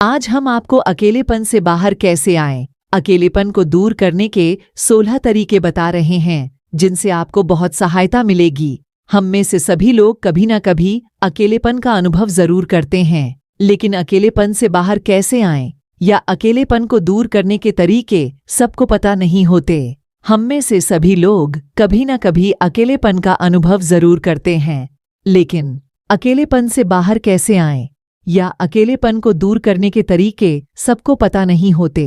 आज हम आपको अकेलेपन से बाहर कैसे आएं, अकेलेपन को दूर करने के 16 तरीके बता रहे हैं जिनसे आपको बहुत सहायता मिलेगी। हम में से सभी लोग कभी न कभी अकेलेपन का अनुभव जरूर करते हैं, लेकिन अकेलेपन से बाहर कैसे आएं या अकेलेपन को दूर करने के तरीके सबको पता नहीं होते। हम में से सभी लोग कभी न कभी अकेलेपन का अनुभव जरूर करते हैं, लेकिन अकेलेपन से बाहर कैसे आएं या अकेलेपन को दूर करने के तरीके सबको पता नहीं होते।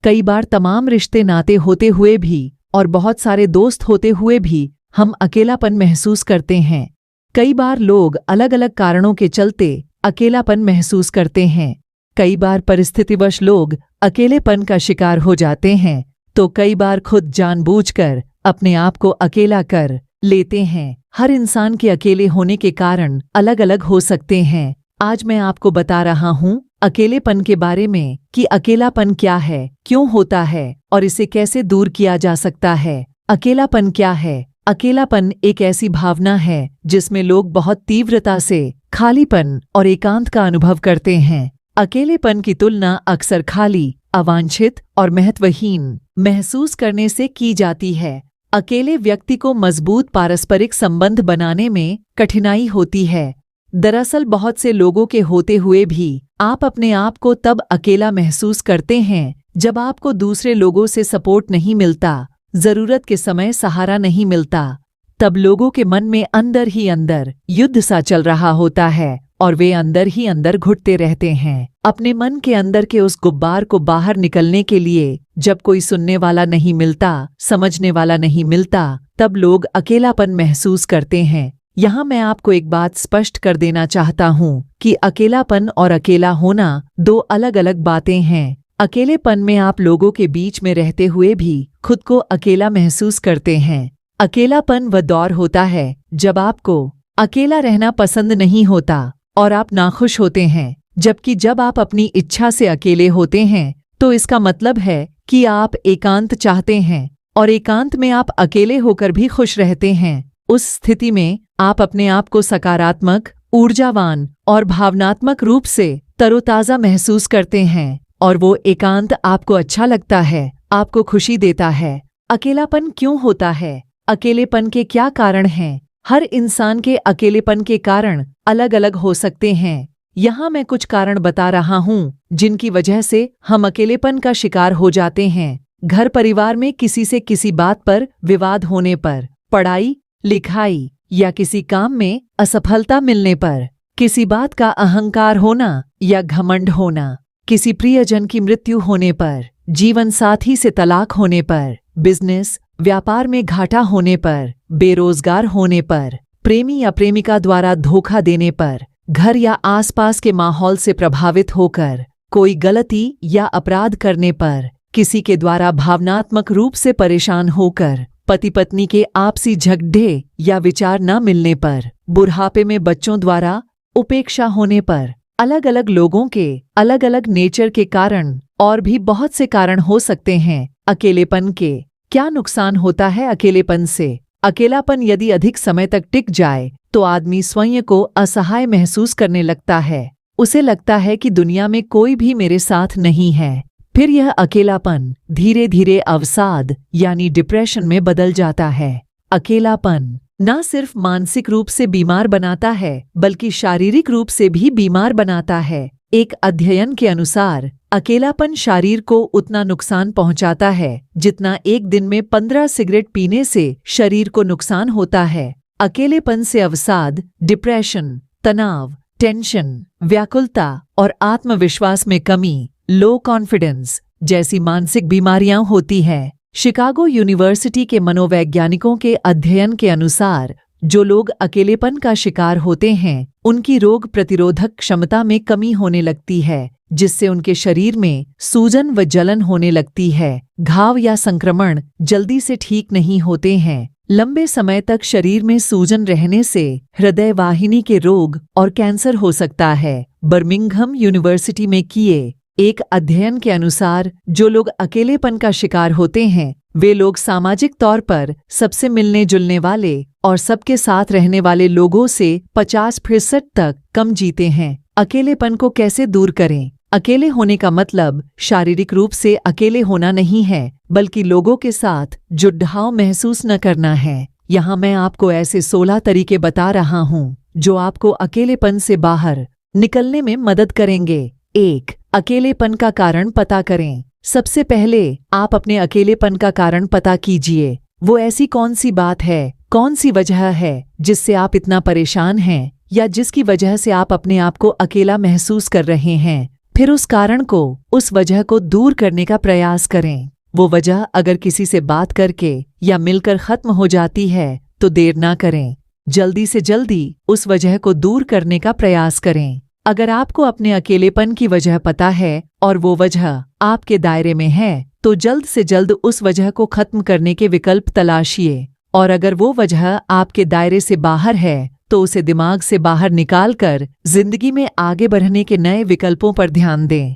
कई बार तमाम रिश्ते नाते होते हुए भी और बहुत सारे दोस्त होते हुए भी हम अकेलापन महसूस करते हैं। कई बार लोग अलग अलग कारणों के चलते अकेलापन महसूस करते हैं। कई बार परिस्थितिवश लोग अकेलेपन का शिकार हो जाते हैं, तो कई बार खुद जानबूझकर अपने आप को अकेला कर लेते हैं। हर इंसान के अकेले होने के कारण अलग अलग हो सकते हैं। आज मैं आपको बता रहा हूँ अकेलेपन के बारे में कि अकेलापन क्या है, क्यों होता है और इसे कैसे दूर किया जा सकता है। अकेलापन क्या है? अकेलापन एक ऐसी भावना है जिसमें लोग बहुत तीव्रता से खालीपन और एकांत का अनुभव करते हैं। अकेलेपन की तुलना अक्सर खाली, अवांछित और महत्वहीन महसूस करने से की जाती है। अकेले व्यक्ति को मजबूत पारस्परिक संबंध बनाने में कठिनाई होती है। दरअसल बहुत से लोगों के होते हुए भी आप अपने आप को तब अकेला महसूस करते हैं जब आपको दूसरे लोगों से सपोर्ट नहीं मिलता, जरूरत के समय सहारा नहीं मिलता। तब लोगों के मन में अंदर ही अंदर युद्ध सा चल रहा होता है और वे अंदर ही अंदर घुटते रहते हैं। अपने मन के अंदर के उस गुब्बार को बाहर निकलने के लिए जब कोई सुनने वाला नहीं मिलता, समझने वाला नहीं मिलता, तब लोग अकेलापन महसूस करते हैं। यहाँ मैं आपको एक बात स्पष्ट कर देना चाहता हूँ कि अकेलापन और अकेला होना दो अलग अलग बातें हैं। अकेलेपन में आप लोगों के बीच में रहते हुए भी खुद को अकेला महसूस करते हैं। अकेलापन वह दौर होता है जब आपको अकेला रहना पसंद नहीं होता और आप नाखुश होते हैं, जबकि जब आप अपनी इच्छा से अकेले होते हैं तो इसका मतलब है कि आप एकांत चाहते हैं और एकांत में आप अकेले होकर भी खुश रहते हैं। उस स्थिति में आप अपने आप को सकारात्मक, ऊर्जावान और भावनात्मक रूप से तरोताजा महसूस करते हैं और वो एकांत आपको अच्छा लगता है, आपको खुशी देता है। अकेलापन क्यों होता है? अकेलेपन के क्या कारण हैं? हर इंसान के अकेलेपन के कारण अलग अलग हो सकते हैं। यहाँ मैं कुछ कारण बता रहा हूँ जिनकी वजह से हम अकेलेपन का शिकार हो जाते हैं। घर परिवार में किसी से किसी बात पर विवाद होने पर, पढ़ाई लिखाई या किसी काम में असफलता मिलने पर, किसी बात का अहंकार होना या घमंड होना, किसी प्रियजन की मृत्यु होने पर, जीवन साथी से तलाक होने पर, बिजनेस व्यापार में घाटा होने पर, बेरोजगार होने पर, प्रेमी या प्रेमिका द्वारा धोखा देने पर, घर या आसपास के माहौल से प्रभावित होकर कोई गलती या अपराध करने पर, किसी के द्वारा भावनात्मक रूप से परेशान होकर, पति पत्नी के आपसी झगड़े या विचार न मिलने पर, बुढ़ापे में बच्चों द्वारा उपेक्षा होने पर, अलग अलग लोगों के अलग अलग नेचर के कारण और भी बहुत से कारण हो सकते हैं। अकेलेपन के क्या नुकसान होता है अकेलेपन से? अकेलापन यदि अधिक समय तक टिक जाए तो आदमी स्वयं को असहाय महसूस करने लगता है। उसे लगता है कि दुनिया में कोई भी मेरे साथ नहीं है। फिर यह अकेलापन धीरे धीरे अवसाद यानी डिप्रेशन में बदल जाता है। अकेलापन न सिर्फ मानसिक रूप से बीमार बनाता है बल्कि शारीरिक रूप से भी बीमार बनाता है। एक अध्ययन के अनुसार अकेलापन शरीर को उतना नुकसान पहुंचाता है जितना एक दिन में 15 सिगरेट पीने से शरीर को नुकसान होता है। अकेलेपन से अवसाद, डिप्रेशन, तनाव, टेंशन, व्याकुलता और आत्मविश्वास में कमी, लो कॉन्फिडेंस जैसी मानसिक बीमारियां होती हैं। शिकागो यूनिवर्सिटी के मनोवैज्ञानिकों के अध्ययन के अनुसार जो लोग अकेलेपन का शिकार होते हैं उनकी रोग प्रतिरोधक क्षमता में कमी होने लगती है, जिससे उनके शरीर में सूजन व जलन होने लगती है। घाव या संक्रमण जल्दी से ठीक नहीं होते हैं। लंबे समय तक शरीर में सूजन रहने से हृदय वाहिनी के रोग और कैंसर हो सकता है। बर्मिंघम यूनिवर्सिटी में किए एक अध्ययन के अनुसार जो लोग अकेलेपन का शिकार होते हैं वे लोग सामाजिक तौर पर सबसे मिलने जुलने वाले और सबके साथ रहने वाले लोगों से 50% तक कम जीते हैं। अकेलेपन को कैसे दूर करें? अकेले होने का मतलब शारीरिक रूप से अकेले होना नहीं है, बल्कि लोगों के साथ जुड़ाव महसूस न करना है। यहाँ मैं आपको ऐसे 16 तरीके बता रहा हूँ जो आपको अकेलेपन से बाहर निकलने में मदद करेंगे। 1. अकेलेपन का कारण पता करें। सबसे पहले आप अपने अकेलेपन का कारण पता कीजिए। वो ऐसी कौन सी बात है, कौन सी वजह है जिससे आप इतना परेशान हैं या जिसकी वजह से आप अपने आप को अकेला महसूस कर रहे हैं। फिर उस कारण को, उस वजह को दूर करने का प्रयास करें। वो वजह अगर किसी से बात करके या मिलकर खत्म हो जाती है तो देर ना करें, जल्दी से जल्दी उस वजह को दूर करने का प्रयास करें। अगर आपको अपने अकेलेपन की वजह पता है और वो वजह आपके दायरे में है तो जल्द से जल्द उस वजह को खत्म करने के विकल्प तलाशिए। और अगर वो वजह आपके दायरे से बाहर है तो उसे दिमाग से बाहर निकालकर जिंदगी में आगे बढ़ने के नए विकल्पों पर ध्यान दें।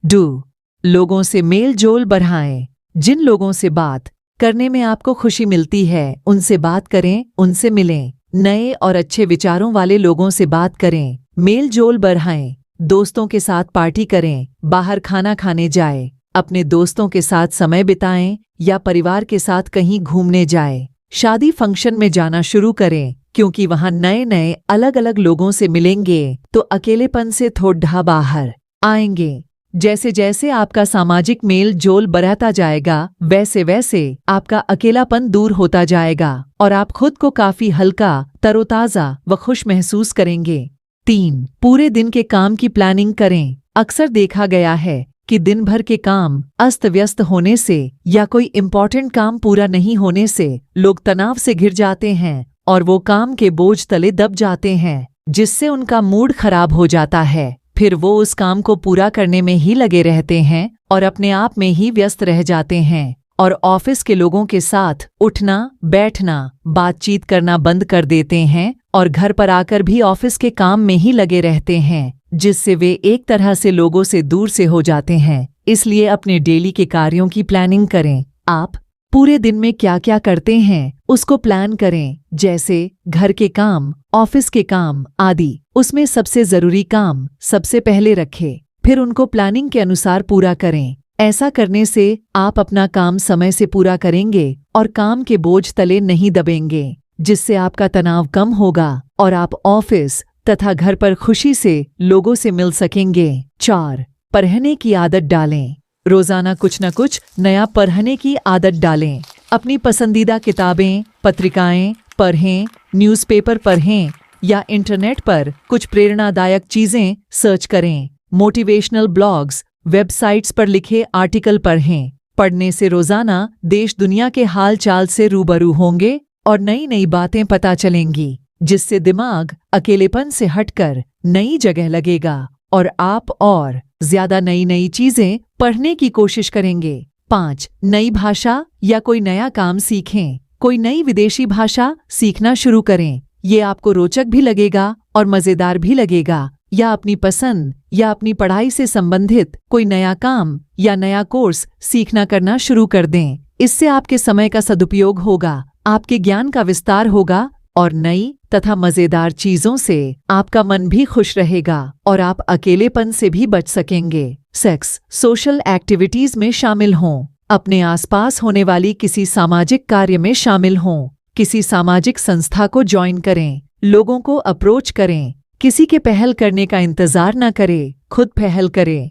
2. लोगों से मेल जोल बढ़ाएं। जिन लोगों से बात करने में आपको खुशी मिलती है उनसे बात करें, उनसे मिलें। नए और अच्छे विचारों वाले लोगों से बात करें, मेल जोल बढ़ाएं। दोस्तों के साथ पार्टी करें, बाहर खाना खाने जाएं, अपने दोस्तों के साथ समय बिताएं या परिवार के साथ कहीं घूमने जाएं। शादी फंक्शन में जाना शुरू करें, क्योंकि वहां नए नए अलग अलग लोगों से मिलेंगे तो अकेलेपन से थोड़ा बाहर आएंगे। जैसे जैसे आपका सामाजिक मेल जोल बढ़ता जाएगा वैसे वैसे आपका अकेलापन दूर होता जाएगा और आप खुद को काफी हल्का, तरोताजा व खुश महसूस करेंगे। 3. पूरे दिन के काम की प्लानिंग करें। अक्सर देखा गया है कि दिन भर के काम अस्त व्यस्त होने से या कोई इम्पोर्टेंट काम पूरा नहीं होने से लोग तनाव से घिर जाते हैं और वो काम के बोझ तले दब जाते हैं, जिससे उनका मूड खराब हो जाता है। फिर वो उस काम को पूरा करने में ही लगे रहते हैं और अपने आप में ही व्यस्त रह जाते हैं और ऑफिस के लोगों के साथ उठना, बैठना, बातचीत करना बंद कर देते हैं और घर पर आकर भी ऑफिस के काम में ही लगे रहते हैं, जिससे वे एक तरह से लोगों से दूर से हो जाते हैं। इसलिए अपने डेली के कार्यों की प्लानिंग करें। आप पूरे दिन में क्या क्या करते हैं उसको प्लान करें, जैसे घर के काम, ऑफिस के काम आदि। उसमें सबसे जरूरी काम सबसे पहले रखें, फिर उनको प्लानिंग के अनुसार पूरा करें। ऐसा करने से आप अपना काम समय से पूरा करेंगे और काम के बोझ तले नहीं दबेंगे, जिससे आपका तनाव कम होगा और आप ऑफिस तथा घर पर खुशी से लोगों से मिल सकेंगे। 4. पढ़ने की आदत डालें। रोजाना कुछ न कुछ नया पढ़ने की आदत डालें। अपनी पसंदीदा किताबें, पत्रिकाएं पढ़ें, न्यूज़पेपर पढ़ें या इंटरनेट पर कुछ प्रेरणादायक चीजें सर्च करें। मोटिवेशनल ब्लॉग्स, वेबसाइट्स पर लिखे आर्टिकल पढ़ें। पढ़ने से रोजाना देश दुनिया के हाल चाल से रूबरू होंगे और नई नई बातें पता चलेंगी, जिससे दिमाग अकेलेपन से हटकर नई जगह लगेगा और आप और ज्यादा नई नई चीजें पढ़ने की कोशिश करेंगे। 5. नई भाषा या कोई नया काम सीखें। कोई नई विदेशी भाषा सीखना शुरू करें। ये आपको रोचक भी लगेगा और मजेदार भी लगेगा। या अपनी पसंद या अपनी पढ़ाई से संबंधित कोई नया काम या नया कोर्स सीखना करना शुरू कर दें। इससे आपके समय का सदुपयोग होगा, आपके ज्ञान का विस्तार होगा और नई तथा मजेदार चीजों से आपका मन भी खुश रहेगा और आप अकेलेपन से भी बच सकेंगे। 6. सोशल एक्टिविटीज में शामिल हों। अपने आसपास होने वाली किसी सामाजिक कार्य में शामिल हों। किसी सामाजिक संस्था को ज्वाइन करें, लोगों को अप्रोच करें। किसी के पहल करने का इंतजार न करें, खुद पहल करें।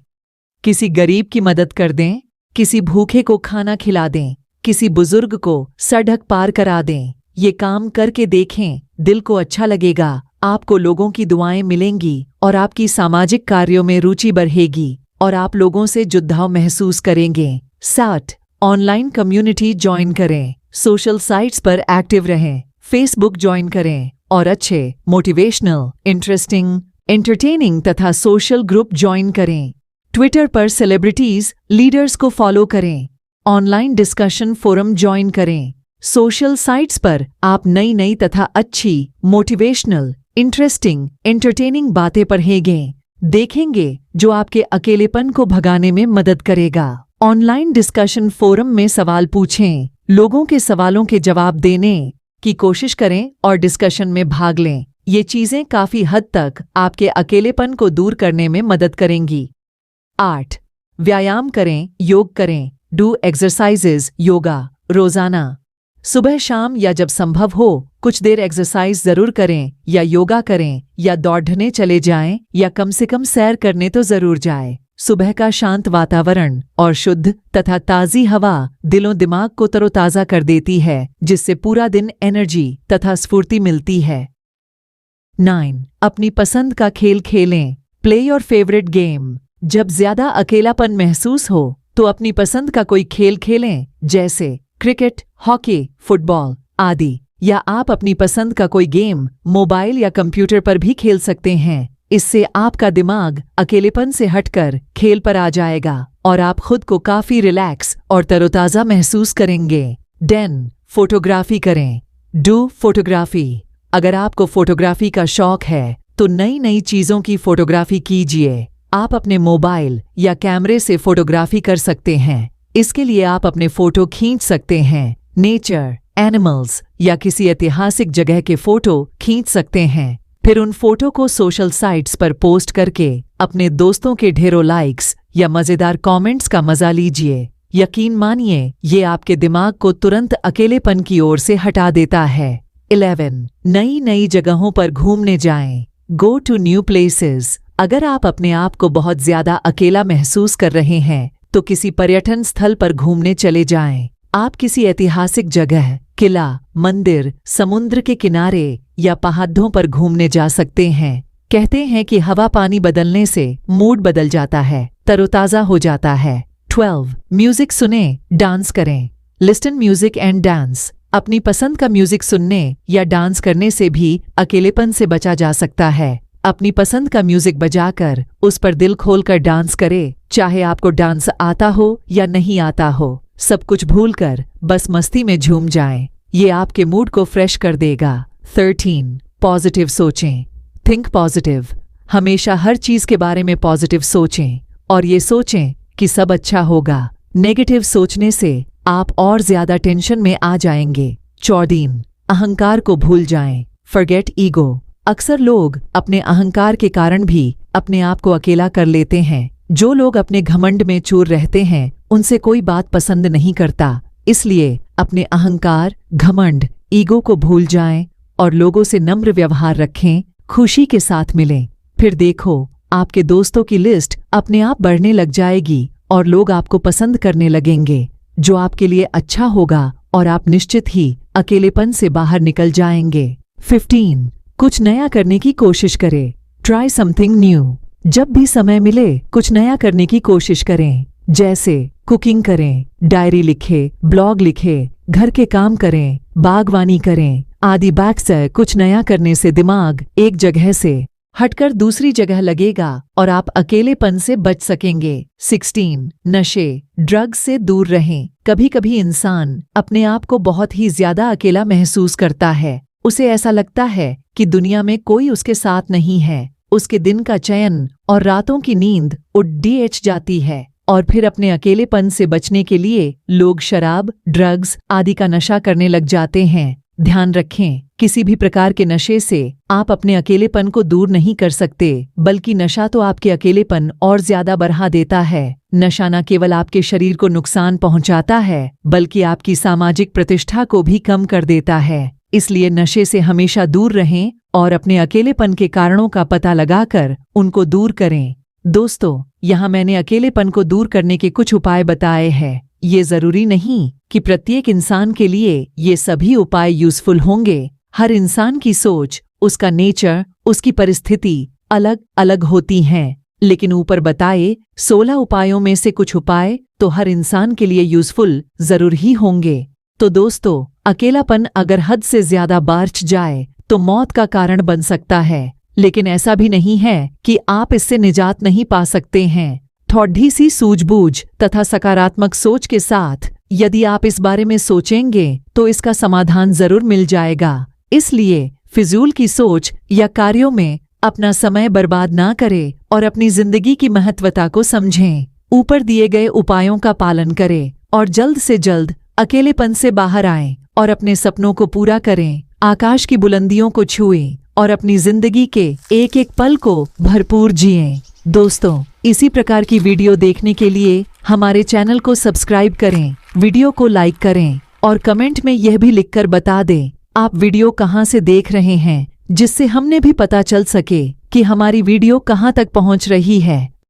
किसी गरीब की मदद कर दें, किसी भूखे को खाना खिला दें, किसी बुजुर्ग को सड़क पार करा दें। ये काम करके देखें, दिल को अच्छा लगेगा, आपको लोगों की दुआएं मिलेंगी और आपकी सामाजिक कार्यों में रुचि बढ़ेगी और आप लोगों से जुड़ाव महसूस करेंगे। 7. ऑनलाइन कम्युनिटी ज्वाइन करें। सोशल साइट्स पर एक्टिव रहें। फेसबुक ज्वाइन करें और अच्छे, मोटिवेशनल, इंटरेस्टिंग, एंटरटेनिंग तथा सोशल ग्रुप ज्वाइन करें। ट्विटर पर सेलिब्रिटीज, लीडर्स को फॉलो करें। ऑनलाइन डिस्कशन फोरम ज्वाइन करें। सोशल साइट्स पर आप नई नई तथा अच्छी, मोटिवेशनल, इंटरेस्टिंग, एंटरटेनिंग बातें पढ़ेंगे, देखेंगे, जो आपके अकेलेपन को भगाने में मदद करेगा। ऑनलाइन डिस्कशन फोरम में सवाल पूछें, लोगों के सवालों के जवाब देने की कोशिश करें और डिस्कशन में भाग लें। ये चीजें काफी हद तक आपके अकेलेपन को दूर करने में मदद करेंगी। 8. व्यायाम करें, योग करें। डू एक्सरसाइजेज, योगा रोजाना। सुबह शाम या जब संभव हो कुछ देर एक्सरसाइज जरूर करें या योगा करें या दौड़ने चले जाएं या कम से कम सैर करने तो जरूर जाएं। सुबह का शांत वातावरण और शुद्ध तथा ताज़ी हवा दिलों दिमाग को तरोताज़ा कर देती है, जिससे पूरा दिन एनर्जी तथा स्फूर्ति मिलती है। 9. अपनी पसंद का खेल खेलें। Play your favourite game. जब ज्यादा अकेलापन महसूस हो तो अपनी पसंद का कोई खेल खेलें, जैसे क्रिकेट, हॉकी, फुटबॉल आदि, या आप अपनी पसंद का कोई गेम मोबाइल या कंप्यूटर पर भी खेल सकते हैं। इससे आपका दिमाग अकेलेपन से हटकर खेल पर आ जाएगा और आप खुद को काफी रिलैक्स और तरोताज़ा महसूस करेंगे। 10. फोटोग्राफी करें। Do photography. अगर आपको फोटोग्राफी का शौक है तो नई नई चीजों की फोटोग्राफी कीजिए। आप अपने मोबाइल या कैमरे से फोटोग्राफी कर सकते हैं। इसके लिए आप अपने फोटो खींच सकते हैं। नेचर, एनिमल्स या किसी ऐतिहासिक जगह के फोटो खींच सकते हैं। फिर उन फोटो को सोशल साइट्स पर पोस्ट करके अपने दोस्तों के ढेरों लाइक्स या मजेदार कमेंट्स का मजा लीजिए। यकीन मानिए, ये आपके दिमाग को तुरंत अकेलेपन की ओर से हटा देता है। 11. नई नई जगहों पर घूमने जाएं। Go to new places. अगर आप अपने आप को बहुत ज्यादा अकेला महसूस कर रहे हैं तो किसी पर्यटन स्थल पर घूमने चले जाएं। आप किसी ऐतिहासिक जगह, किला, मंदिर, समुद्र के किनारे या पहाड़ों पर घूमने जा सकते हैं। कहते हैं कि हवा पानी बदलने से मूड बदल जाता है, तरोताज़ा हो जाता है। 12. म्यूजिक सुने, डांस करें। Listen music and dance. अपनी पसंद का म्यूजिक सुनने या डांस करने से भी अकेलेपन से बचा जा सकता है। अपनी पसंद का म्यूजिक बजाकर उस पर दिल खोलकर डांस करें, चाहे आपको डांस आता हो या नहीं आता हो। सब कुछ भूलकर बस मस्ती में झूम जाएं। ये आपके मूड को फ्रेश कर देगा। 13. पॉजिटिव सोचें। Think positive. हमेशा हर चीज के बारे में पॉजिटिव सोचें और ये सोचें कि सब अच्छा होगा। नेगेटिव सोचने से आप और ज्यादा टेंशन में आ जाएंगे। 14. अहंकार को भूल जाएं। Forget ego. अक्सर लोग अपने अहंकार के कारण भी अपने आप को अकेला कर लेते हैं। जो लोग अपने घमंड में चूर रहते हैं उनसे कोई बात पसंद नहीं करता। इसलिए अपने अहंकार, घमंड, ईगो को भूल जाएं और लोगों से नम्र व्यवहार रखें, खुशी के साथ मिलें। फिर देखो, आपके दोस्तों की लिस्ट अपने आप बढ़ने लग जाएगी और लोग आपको पसंद करने लगेंगे, जो आपके लिए अच्छा होगा और आप निश्चित ही अकेलेपन से बाहर निकल जाएंगे। 15. कुछ नया करने की कोशिश करें। Try something new. जब भी समय मिले कुछ नया करने की कोशिश करें, जैसे कुकिंग करें, डायरी लिखें, ब्लॉग लिखें, घर के काम करें, बागवानी करें आदि। बैक्स कुछ नया करने से दिमाग एक जगह से हटकर दूसरी जगह लगेगा और आप अकेलेपन से बच सकेंगे। 16. नशे, ड्रग्स से दूर रहें। कभी कभी इंसान अपने आप को बहुत ही ज्यादा अकेला महसूस करता है। उसे ऐसा लगता है कि दुनिया में कोई उसके साथ नहीं है। उसके दिन का चयन और रातों की नींद उड़ जाती है और फिर अपने अकेलेपन से बचने के लिए लोग शराब, ड्रग्स आदि का नशा करने लग जाते हैं। ध्यान रखें, किसी भी प्रकार के नशे से आप अपने अकेलेपन को दूर नहीं कर सकते, बल्कि नशा तो आपके अकेलेपन और ज्यादा बढ़ा देता है। नशा न केवल आपके शरीर को नुकसान पहुंचाता है, बल्कि आपकी सामाजिक प्रतिष्ठा को भी कम कर देता है। इसलिए नशे से हमेशा दूर रहें और अपने अकेलेपन के कारणों का पता लगाकर उनको दूर करें। दोस्तों, यहाँ मैंने अकेलेपन को दूर करने के कुछ उपाय बताए हैं। ये जरूरी नहीं कि प्रत्येक इंसान के लिए ये सभी उपाय यूजफुल होंगे। हर इंसान की सोच, उसका नेचर, उसकी परिस्थिति अलग अलग होती हैं। लेकिन ऊपर बताए 16 उपायों में से कुछ उपाय तो हर इंसान के लिए यूजफुल जरूर ही होंगे। तो दोस्तों, अकेलापन अगर हद से ज्यादा बढ़ जाए तो मौत का कारण बन सकता है, लेकिन ऐसा भी नहीं है कि आप इससे निजात नहीं पा सकते हैं। थोड़ी सी सूझबूझ तथा सकारात्मक सोच के साथ यदि आप इस बारे में सोचेंगे तो इसका समाधान जरूर मिल जाएगा। इसलिए फिजूल की सोच या कार्यों में अपना समय बर्बाद ना करें और अपनी जिंदगी की महत्वता को समझें। ऊपर दिए गए उपायों का पालन करें और जल्द से जल्द अकेलेपन से बाहर आएं और अपने सपनों को पूरा करें। आकाश की बुलंदियों को छुएं और अपनी जिंदगी के एक एक पल को भरपूर जिएं। दोस्तों, इसी प्रकार की वीडियो देखने के लिए हमारे चैनल को सब्सक्राइब करें, वीडियो को लाइक करें और कमेंट में यह भी लिखकर बता दें आप वीडियो कहां से देख रहे हैं, जिससे हमने भी पता चल सके कि हमारी वीडियो कहां तक पहुंच रही है।